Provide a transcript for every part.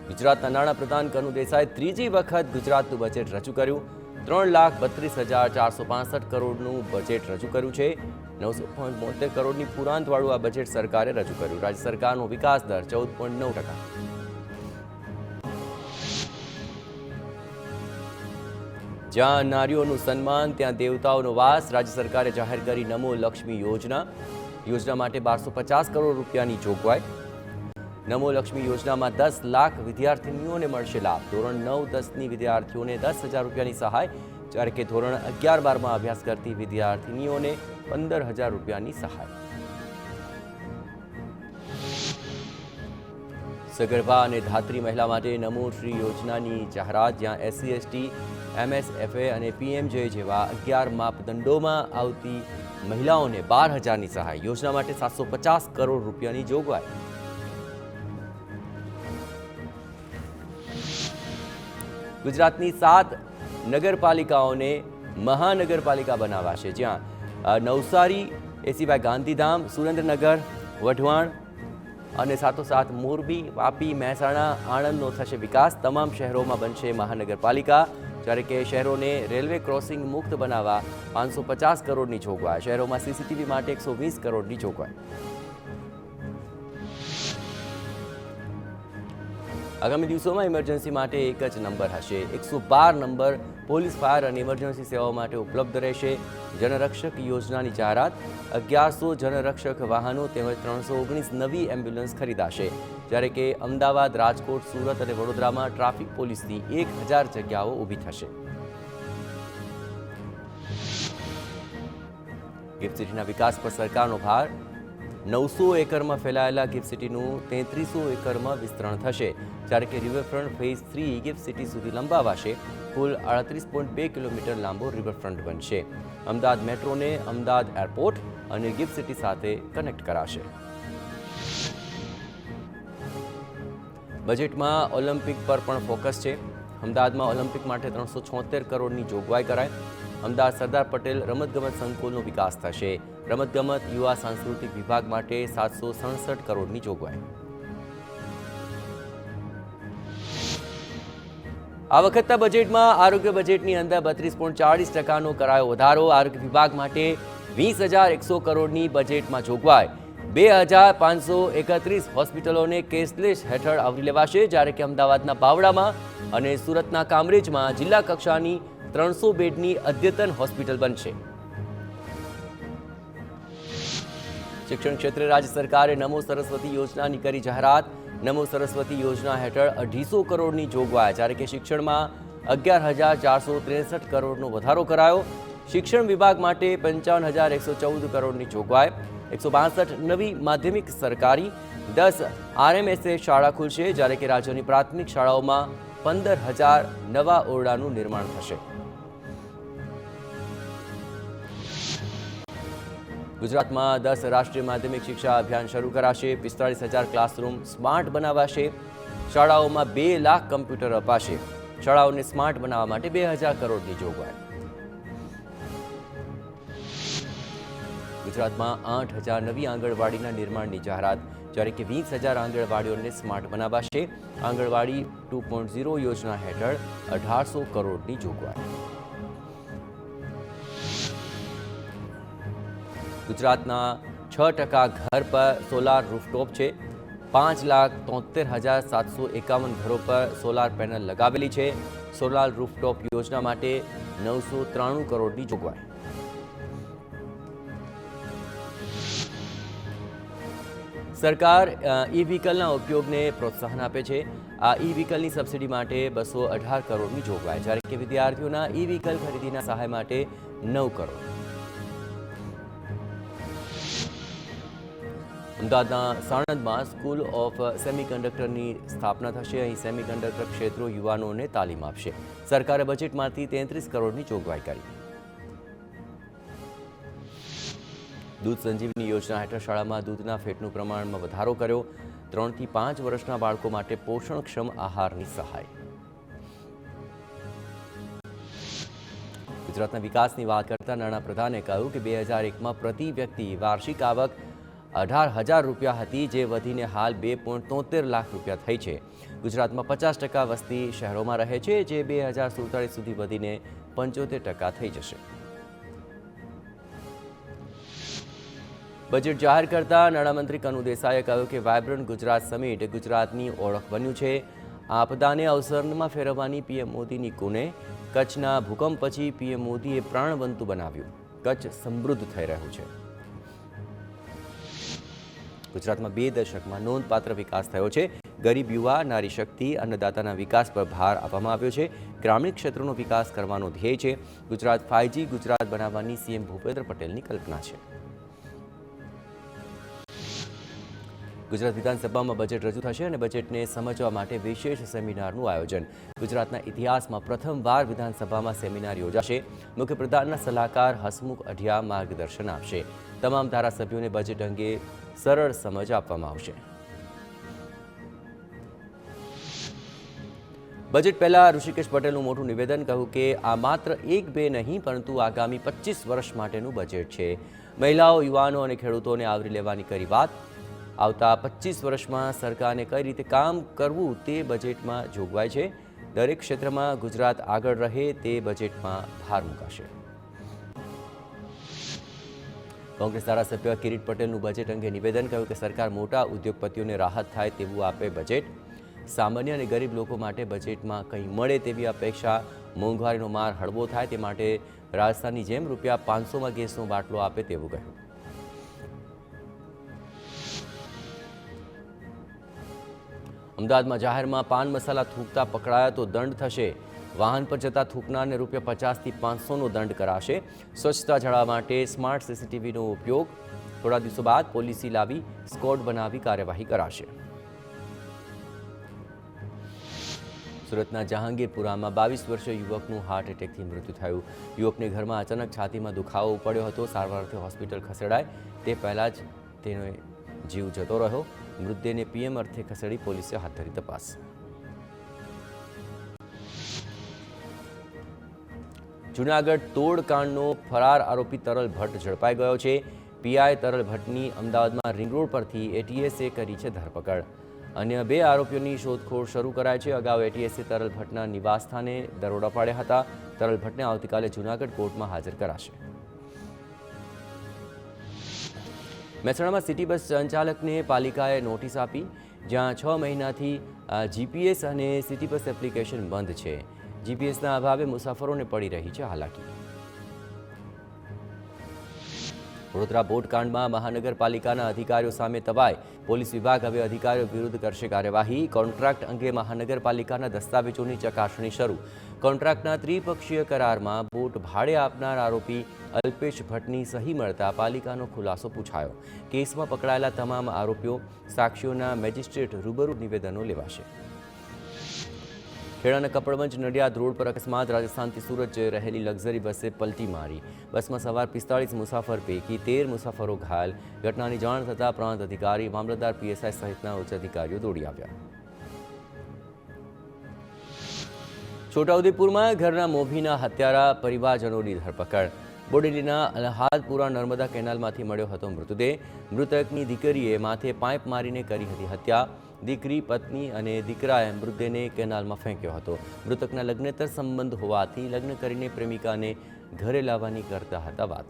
ગુજરાતના નાણાપ્રધાન કનુ દેસાઈ ત્રીજી વખત ગુજરાતનું બજેટ રજૂ કર્યું. 3,32,465 કરોડનું બજેટ રજૂ કર્યું છે. 972 કરોડની પુરાંતવાળું આ બજેટ સરકારે રજૂ કર્યું. રાજ્ય સરકારનો વિકાસ દર 14.9%. જ્યાં નારીઓનું સન્માન ત્યાં દેવતાઓનો વાસ. રાજ્ય સરકારે જાહેર કરી નમો લક્ષ્મી યોજના. યોજના માટે 1250 કરોડ રૂપિયાની જોગવાઈ. નમો લક્ષ્મી યોજનામાં 10 લાખ વિદ્યાર્થીનીઓને મળશે લાભ. ધોરણ 9-10ની વિદ્યાર્થીઓને 10,000 રૂપિયાની સહાય, જ્યારે કે ધોરણ 11-12માં અભ્યાસ કરતી વિદ્યાર્થીનીઓને 15,000 રૂપિયાની સહાય. સગર્ભા અને ધાત્રી મહિલા માટે નમો શ્રી યોજનાની જાહેરાત. જ્યાં SC ST MSFA અને PMJ જેવા 11 માપદંડોમાં આવતી મહિલાઓને 12,000ની સહાય. યોજના માટે 750 કરોડ રૂપિયાની જોગવાઈ. ગુજરાતની 7 નગરપાલિકાઓને મહાનગરપાલિકા બનાવાશે. જ્યાં નવસારી, એ સિવાય ગાંધીધામ, સુરેન્દ્રનગર, વઢવાણ અને સાથોસાથ મોરબી, વાપી, મહેસાણા, આણંદનો થશે વિકાસ. તમામ શહેરોમાં બનશે મહાનગરપાલિકા, જ્યારે કે શહેરોને રેલવે ક્રોસિંગ મુક્ત બનાવવા 550 કરોડની જોગવાઈ. શહેરોમાં CCTV માટે 120 કરોડની જોગવાઈ. આગામી દિવસોમાં ઇમરજન્સી માટે એક જ નંબર હશે. 112 નંબર પોલીસ, ફાયર અને ઇમરજન્સી સેવાઓ માટે ઉપલબ્ધ રહેશે. જનરક્ષક યોજનાની જાહેરાત. 1100 જનરક્ષક વાહનો તેમજ 319 નવી એમ્બ્યુલન્સ ખરીદાશે, જ્યારે કે અમદાવાદ, રાજકોટ, સુરત અને વડોદરામાં ટ્રાફિક પોલીસની 1000 જગ્યાઓ ઊભી થશે. ગિફ્ટ સિટીના વિકાસ પર સરકારનો ભાર. 900 એકરમાં ફેલાયેલા ગિફ્ટ સિટીનું 3300 એકરમાં વિસ્તરણ થશે, જ્યારે કે રિવરફ્રન્ટ ફેઝ 3 ગિફ્ટ સિટી સુધી લંબાવાશે. કુલ 38.2 કિલોમીટર લાંબો રિવરફ્રન્ટ બનશે. અમદાવાદ મેટ્રોને અમદાવાદ એરપોર્ટ અને ગિફ્ટ સિટી સાથે કનેક્ટ કરાશે. બજેટમાં ઓલિમ્પિક પર પણ ફોકસ છે. અમદાવાદમાં ઓલિમ્પિક માટે 376 કરોડની જોગવાઈ કરાય. અમદાવાદ સરદાર પટેલ રમતગમત સંકુલનો વિકાસ થશે. રમતગમત યુવા સાંસ્કૃતિક વિભાગ માટે 767 કરોડની જોગવાઈ. આ વખતના બજેટમાં આરોગ્ય બજેટની અંદર 32.40%નો કરાયો વધારો. આરોગ્ય વિભાગ માટે 20,100 કરોડની બજેટમાં જોગવાઈ. 2,531 હોસ્પિટલોને કેશલેસ હેઠળ આવરી લેવાશે, જ્યારે કે અમદાવાદના બાવળામાં અને સુરતના કામરેજમાં જિલ્લા કક્ષાની 300 બેડની અદ્યતન હોસ્પિટલ બનશે. શિક્ષણ ક્ષેત્રે રાજ્ય સરકારે નમો સરસ્વતી યોજનાની કરી જાહેરાત. નમો સરસ્વતી યોજના હેઠળ 250 કરોડની જોગવાઈ, જ્યારે કે શિક્ષણમાં 11,463 કરોડનો વધારો કરાયો. શિક્ષણ વિભાગ માટે 55,114 કરોડની જોગવાઈ. 162 નવી માધ્યમિક સરકારી, 10 RMSA શાળા ખુલશે, જ્યારે કે રાજ્યની પ્રાથમિક શાળાઓમાં 15,000 નવા ઓરડાનું નિર્માણ થશે. ગુજરાતમાં 10 રાષ્ટ્રીય માધ્યમિક શિક્ષા અભિયાન શરૂ કરાશે. 45,000 ક્લાસરૂમ સ્માર્ટ બનાવાશે. શાળાઓમાં 2 લાખ કમ્પ્યુટર અપાશે. શાળાઓને સ્માર્ટ બનાવવા માટે 2,000 કરોડની જોગવાઈ. ગુજરાતમાં 8,000 નવી આંગણવાડીના નિર્માણની જાહેરાત, જ્યારે કે 20,000 આંગણવાડીઓને સ્માર્ટ બનાવાશે. આંગણવાડી 2.0 યોજના હેઠળ 1,800 કરોડની જોગવાઈ. ગુજરાતના 6% ઘર પર સોલાર રૂફટોપ છે. 5,73,751 ઘરો પર સોલાર પેનલ લગાવેલી છે. સોલાર રૂફટોપ યોજના માટે 993 કરોડની જોગવાઈ. સરકાર ઈ-વ્હીકલના ઉપયોગને પ્રોત્સાહન આપે છે. આ ઈ-વ્હીકલની સબસિડી માટે 218 કરોડની જોગવાઈ, જ્યારે કે વિદ્યાર્થીઓના ઈ-વ્હીકલ ખરીદીના સહાય માટે 9 કરોડ. અમદાવાદના સાણંદમાં સ્કૂલ ઓફ સેમિકન્ડક્ટરની સ્થાપના થશે. અહીં સેમિકન્ડક્ટર ક્ષેત્રો યુવાનોને તાલીમ આપશે. સરકારે બજેટમાંથી 33 કરોડની જોગવાઈ કરી. દૂધ સંજીવની યોજના હેઠળ શાળામાં દૂધના ફેટનું પ્રમાણમાં વધારો કર્યો. 3 થી 5 વર્ષના બાળકો માટે પોષણક્ષમ આહારની સહાય. ગુજરાતના વિકાસની વાત કરતા નાણાપ્રધાને કહ્યું કે 2001માં પ્રતિ વ્યક્તિ વાર્ષિક આવક 18,000 રૂપિયા હતી, જે વધીને હાલ 2.73 લાખ રૂપિયા થઈ છે. ગુજરાતમાં 50% વસ્તી શહેરોમાં રહે છે, જે 2047 સુધી વધીને 75% થઈ જશે. બજેટ જાહેર કરતા નાણામંત્રી કનુ દેસાઈએ કહ્યું કે વાયબ્રન્ટ ગુજરાત સમિટ ગુજરાતની ઓળખ બન્યું છે. આપદાને અવસરમાં ફેરવવાની પીએમ મોદીની કુને. કચ્છના ભૂકંપ પછી પીએમ મોદીએ પ્રાણવંતુ બનાવ્યું. કચ્છ સમૃદ્ધ થઈ રહ્યું છે. ગુજરાતમાં 2 દશકમાં નોંધપાત્ર વિકાસ થયો છે. ગરીબ યુવા, નારી શક્તિ, અન્નદાતાના વિકાસ પર ભાર આપવામાં આવ્યો છે. ગ્રામીણ ક્ષેત્રનો વિકાસ કરવાનો ધ્યેય છે. ગુજરાત 5G ગુજરાત બનાવવાની સીએમ ભૂપેન્દ્ર પટેલની કલ્પના છે. ગુજરાત વિધાનસભામાં બજેટ રજૂ થશે અને બજેટને સમજવા માટે વિશેષ સેમિનારનું આયોજન. ગુજરાતના ઇતિહાસમાં પ્રથમવાર વિધાનસભામાં સેમિનાર યોજાશે. મુખ્યપ્રધાનના સલાહકાર હસમુખ અઢિયા માર્ગદર્શન આપશે. તમામ ધારાસભ્યોને બજેટ અંગે સરળ સમજ આપવામાં આવશે. બજેટ પહેલા ઋષિકેશ પટેલનું મોટું નિવેદન, કહ્યું કે આ માત્ર 1-2 નહીં પરંતુ આગામી 25 વર્ષ માટેનું બજેટ છે. મહિલાઓ, યુવાનો અને ખેડૂતોને આવરી લેવાની કરી વાત. આવતા 25 વર્ષમાં સરકારને કઈ રીતે કામ કરવું તે બજેટમાં જોગવાઈ છે. દરેક ક્ષેત્રમાં ગુજરાત આગળ રહે તે બજેટમાં ભાર મૂકાશે. કોંગ્રેસ ધારાસભ્ય કિરીટ પટેલનું બજેટ અંગે નિવેદન, કહ્યું કે સરકાર મોટા ઉદ્યોગપતિઓને રાહત થાય તેવું આપે બજેટ. સામાન્ય અને ગરીબ લોકો માટે બજેટમાં કંઈ મળે તેવી અપેક્ષા. મોંઘવારીનો માર હળવો થાય તે માટે રાજસ્થાનની જેમ ₹500માં ગેસનો બાટલો આપે તેવું કહ્યું. અમદાવાદમાં જાહેરમાં પાન મસાલા થૂંકતા પકડાયા તો દંડ થશે. વાહન પર જતા થૂંકનારને ₹50થી 500નો દંડ કરાશે. સ્વચ્છતા જાળવવા માટે સ્માર્ટ સીસીટીવીનો ઉપયોગ. થોડા દિવસો બાદ પોલિસી લાવી સ્કોડ બનાવી કાર્યવાહી કરાશે. સુરતના જહાંગીરપુરામાં 22 વર્ષીય યુવકનું હાર્ટ એટેકથી મૃત્યુ થયું. યુવકને ઘરમાં અચાનક છાતીમાં દુખાવો ઉપડ્યો હતો. સારવાર અર્થે હોસ્પિટલ ખસેડાય તે પહેલાં જ તેનો જીવ જતો રહ્યો. મૃતદેહને પીએમ અર્થે ખસેડી પોલીસે હાથ ધરી તપાસ. જૂનાગઢ તોડકાંડનો ફરાર આરોપી તરલ ભટ્ટ ઝડપાઈ ગયો છે. પીઆઈ તરલ ભટ્ટની અમદાવાદમાં રિંગ રોડ પરથી એટીએસે કરી છે ધરપકડ. અન્ય 2 આરોપીઓની શોધખોળ શરૂ કરાઈ છે. અગાઉ એટીએસે તરલ ભટ્ટના નિવાસસ્થાને દરોડા પાડ્યા હતા. તરલ ભટ્ટને આવતીકાલે જૂનાગઢ કોર્ટમાં હાજર કરાશે. મહેસાણામાં સિટી બસ સંચાલકને પાલિકાએ નોટિસ આપી. જ્યાં 6 મહિનાથી જીપીએસ અને સિટી બસ એપ્લિકેશન બંધ છે. જીપીએસના અભાવે મુસાફરોને પડી રહી છે હાલાકી. વડોદરા બોટકાંડમાં મહાનગરપાલિકાના અધિકારીઓ સામે તવાઈ. પોલીસ વિભાગ હવે અધિકારીઓ વિરુદ્ધ કરશે કાર્યવાહી. કોન્ટ્રાક્ટ અંગે મહાનગરપાલિકાના દસ્તાવેજોની ચકાસણી શરૂ. કોન્ટ્રાક્ટના ત્રિપક્ષીય કરારમાં બોટ ભાડે આપનાર આરોપી અલ્પેશ ભટ્ટની સહી મળતા પાલિકાનો ખુલાસો પૂછાયો. કેસમાં પકડાયેલા તમામ આરોપીઓ સાક્ષીઓના મેજિસ્ટ્રેટ રૂબરૂ નિવેદનો લેવાશે. ખેડાના કપડવંજ નડિયાદ રોડ પર અકસ્માત. રાજસ્થાનથી સુરત જઈ રહેલી લક્ઝરી બસે પલટી મારી. બસમાં સવાર 45 મુસાફર પૈકી 13 મુસાફરો ઘાયલ. ઘટનાની જાણ થતાં પ્રાંત અધિકારી, મામલતદાર, પીએસઆઈ સહિતના ઉચ્ચ અધિકારીઓ દોડી આવ્યા. છોટાઉદેપુરમાં ઘરના મોભીના હત્યારા પરિવારજનોની ધરપકડ. બોડેલીના અલ્હાદપુરા નર્મદા કેનાલમાંથી મળ્યો હતો મૃતદેહ. મૃતકની દીકરીએ માથે પાઇપ મારીને કરી હતી હત્યા. દીકરી, પત્ની અને દીકરાએ મૃતદેહને કેનાલમાં ફેંક્યો હતો. મૃતકના લગ્નેતર સંબંધ હોવાથી લગ્ન કરીને પ્રેમિકાને ઘરે લાવવાની કરતા હતા વાત.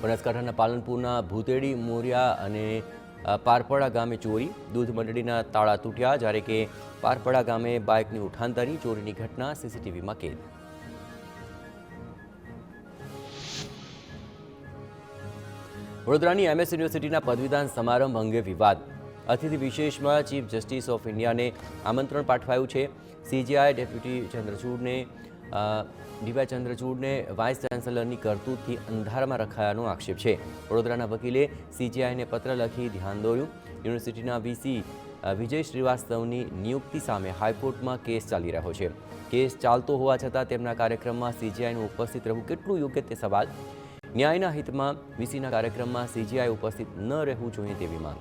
બનાસકાંઠાના પાલનપુરના ભૂતેડી, મોરિયા અને પારપડા ગામે ચોરી. દૂધ મંડળીના તાળા તૂટ્યા, જ્યારે કે પારપડા ગામે બાઇકની ઉઠાંતરી. ચોરીની ઘટના સીસીટીવીમાં કેદ. વડોદરાની એમએસ યુનિવર્સિટીના પદવીદાન સમારંભ અંગે વિવાદ. અતિથિ વિશેષમાં ચીફ જસ્ટિસ ઓફ ઇન્ડિયાને આમંત્રણ પાઠવાયું છે. સીજીઆઈ ડેપ્યુટી ચંદ્રચૂડને વાઇસ ચાન્સેલરની કરતૂતથી અંધારામાં રખાયાનો આક્ષેપ છે. વડોદરાના વકીલે સીજીઆઈને પત્ર લખી ધ્યાન દોર્યું. યુનિવર્સિટીના વીસી વિજય શ્રીવાસ્તવની નિયુક્તિ સામે હાઈકોર્ટમાં કેસ ચાલી રહ્યો છે. કેસ ચાલતો હોવા છતાં તેમના કાર્યક્રમમાં સીજીઆઈનું ઉપસ્થિત રહેવું કેટલું યોગ્ય તે સવાલ. ન્યાયના હિતમાં વીસીના કાર્યક્રમમાં સીજીઆઈ ઉપસ્થિત ન રહેવું જોઈએ તેવી માંગ.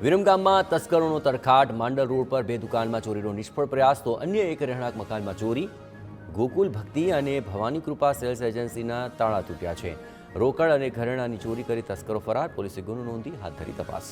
વિરમગામમાં તસ્કરોનો તરખાટ. માંડલ રોડ પર 2 દુકાનમાં ચોરીનો નિષ્ફળ પ્રયાસ તો અન્ય એક રહેણાંક મકાનમાં ચોરી. ગોકુલ ભક્તિ અને ભવાની કૃપા સેલ્સ એજન્સીના તાળા તૂટ્યા છે. રોકડ અને ઘરેણાની ચોરી કરી તસ્કરો ફરાર. પોલીસે ગુનો નોંધી હાથ ધરી તપાસ.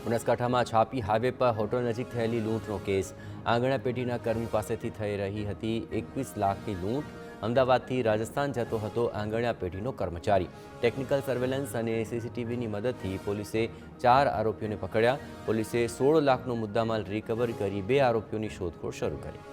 બનાસકાંઠામાં છાપી હાઈવે પર હોટલ નજીક થયેલી લૂંટનો કેસ. આંગણા પેઢીના કર્મી પાસેથી થઈ રહી હતી 21 લાખની લૂંટ. અમદાવાદથી રાજસ્થાન જતો હતો આંગણિયા પેઢીનો કર્મચારી. ટેકનિકલ સર્વેલન્સ અને સીસીટીવીની મદદથી પોલીસે 4 આરોપીઓને પકડ્યા. પોલીસે 16 લાખનો મુદ્દામાલ રિકવર કરી 2 આરોપીઓની શોધખોળ શરૂ કરી.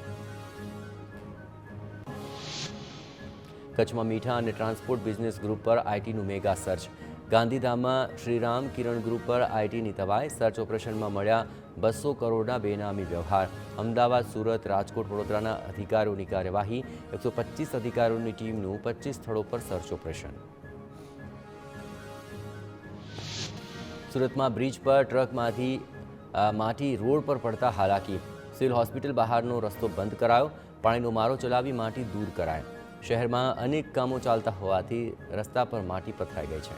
કચ્છમાં મીઠા અને ટ્રાન્સપોર્ટ બિઝનેસ ગ્રુપ પર આઈટીનું મેગા સર્ચ. ગાંધીધામમાં શ્રીરામ કિરણ ગ્રુપ પર આઈટીની તવાઈ. સર્ચ ઓપરેશનમાં મળ્યા 200 કરોડના બેનામી વ્યવહાર. અમદાવાદ, સુરત, રાજકોટ, વડોદરાના અધિકારીઓની કાર્યવાહી. 125 અધિકારીઓની ટીમનું 25 સ્થળો પર સર્ચ ઓપરેશન. સુરતમાં બ્રિજ પર ટ્રકમાંથી માટી રોડ પર પડતા હાલાકી. સિવિલ હોસ્પિટલ બહારનો રસ્તો બંધ કરાયો. પાણીનો મારો ચલાવી માટી દૂર કરાય. શહેરમાં અનેક કામો ચાલતા હોવાથી રસ્તા પર માટી પથરાઈ ગઈ છે.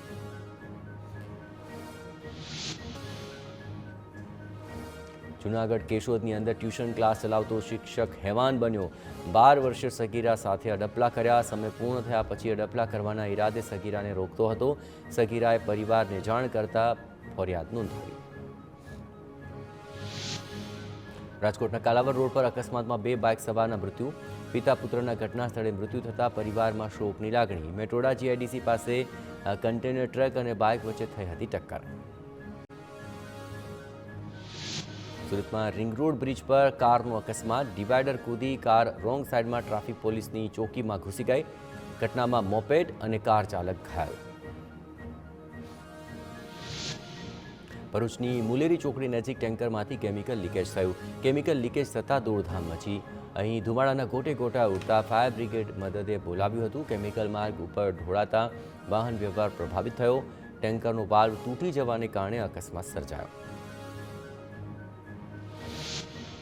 જૂનાગઢ કેશોદની અંદર ટ્યુશન ક્લાસ ચલાવતો શિક્ષક હેવાન બન્યો. 12 વર્ષીય સગીરા સાથે અડપલા કર્યા. સમય પૂર્ણ થયા પછી અડપલા કરવાના ઈરાદે સગીરાને રોકતો હતો. સગીરાએ પરિવારને જાણ કરતા ફરિયાદ નોંધાવી. રાજકોટના કાલાવડ રોડ પર અકસ્માતમાં 2 બાઇક સવારના મૃત્યુ. પિતા પુત્રના ઘટના સ્થળે મૃત્યુ થતાં પરિવારમાં શોકની લાગણી. મેટોડા જીઆઈડીસી પાસે કન્ટેનર ટ્રક અને બાઇક વચ્ચે થઈ હતી ટક્કર. સુરતમાં રિંગ રોડ બ્રિજ પર કારનો અકસ્માત. ડિવાઈડર કૂદી કાર રોંગ સાઈડમાં ટ્રાફિક પોલીસની ચોકીમાં ઘૂસી ગઈ. ઘટનામાં મોપેડ અને કાર ચાલક ઘાયલ. ભરૂચની મુલેરી ચોકડી નજીક ટેન્કરમાંથી કેમિકલ લીકેજ થયું. કેમિકલ લીકેજ થતાં દોડધામ મચી. અહીં ધુમાડાના ગોટે ગોટા ઉડતા ફાયર બ્રિગેડ મદદે બોલાવ્યું હતું. કેમિકલ માર્ગ ઉપર ઢોળાતા વાહન વ્યવહાર પ્રભાવિત થયો. ટેન્કરનો વાલ્વ તૂટી જવાને કારણે અકસ્માત સર્જાયો.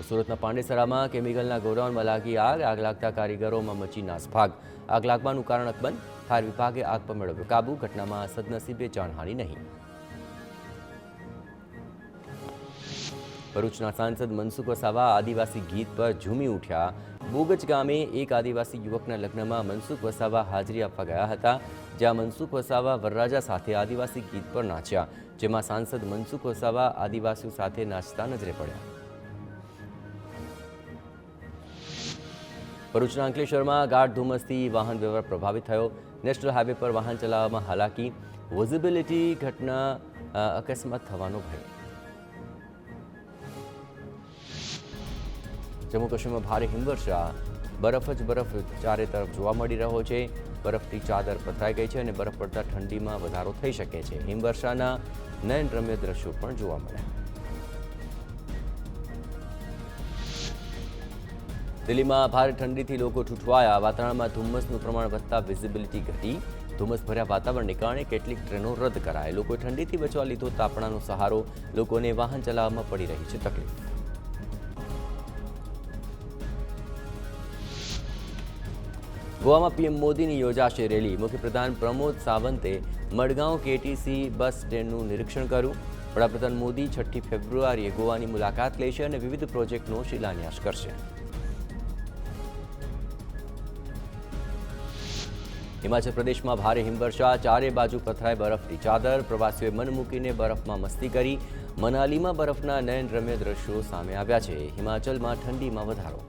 સુરતના પાંડેસરામાં કેમિકલના ગોડાઉનમાં લાગી આગ. આગ લાગતા કારીગરોમાં મચી નાસભાગ. આગ લાગવાનું કારણ અકબંધ. ફાયર વિભાગે આગ પર મેળવ્યો કાબુ. ઘટનામાં સદનસીબે જાનહાનિ નહીં. ભરૂચના સાંસદ મનસુખ વસાવા આદિવાસી ગીત પર ઝૂમી ઉઠ્યા. બોગજ ગામે એક આદિવાસી યુવકના લગ્નમાં મનસુખ વસાવા હાજરી આપવા ગયા હતા, જ્યાં મનસુખ વસાવા વરરાજા સાથે આદિવાસી ગીત પર નાચ્યા, જેમાં સાંસદ મનસુખ વસાવા આદિવાસીઓ સાથે નાચતા નજરે પડ્યા. ભરૂચના અંકલેશ્વરમાં ગાઢ ધુમ્મસથી વાહન વ્યવહાર પ્રભાવિત થયો. નેશનલ હાઈવે પર વાહન ચલાવવામાં હાલાકી. વિઝિબિલિટી ઘટના અકસ્માત થવાનો ભય. જમ્મુ કાશ્મીરમાં ભારે હિમવર્ષા. બરફ જ બરફ ચારે તરફ જોવા મળી રહ્યો છે. બરફની ચાદર પથરાઈ ગઈ છે અને બરફ પડતા ઠંડીમાં વધારો થઈ શકે છે. હિમવર્ષાના નયનરમ્ય દ્રશ્યો પણ જોવા મળ્યા. દિલ્હીમાં ભારે ઠંડીથી લોકો ઠૂઠવાયા. વાતાવરણમાં ધુમ્મસનું પ્રમાણ વધતા વિઝિબિલિટી ઘટી. ધુમ્મસભર્યા વાતાવરણને કારણે કેટલીક ટ્રેનો રદ કરાઈ. લોકોએ ઠંડીથી બચવા લીધો તાપણાનો સહારો. લોકોને વાહન ચલાવવામાં પડી રહી છે તકલીફ. ગોવામાં પીએમ મોદીની યોજાશે રેલી. મુખ્યપ્રધાન પ્રમોદ સાવંતે મડગાંવ કેટીસી બસ સ્ટેન્ડનું નિરીક્ષણ કર્યું. વડાપ્રધાન મોદી 6 ફેબ્રુઆરીએ ગોવાની મુલાકાત લેશે અને વિવિધ પ્રોજેક્ટનો શિલાન્યાસ કરશે. હિમાચલ પ્રદેશમાં ભારે હિમવર્ષા. ચારે બાજુ પથરાય બરફની ચાદર. પ્રવાસીઓએ મન મૂકીને બરફમાં મસ્તી કરી. મનાલીમાં બરફના નયનરમ્ય દ્રશ્યો સામે આવ્યા છે. હિમાચલમાં ઠંડીમાં વધારો.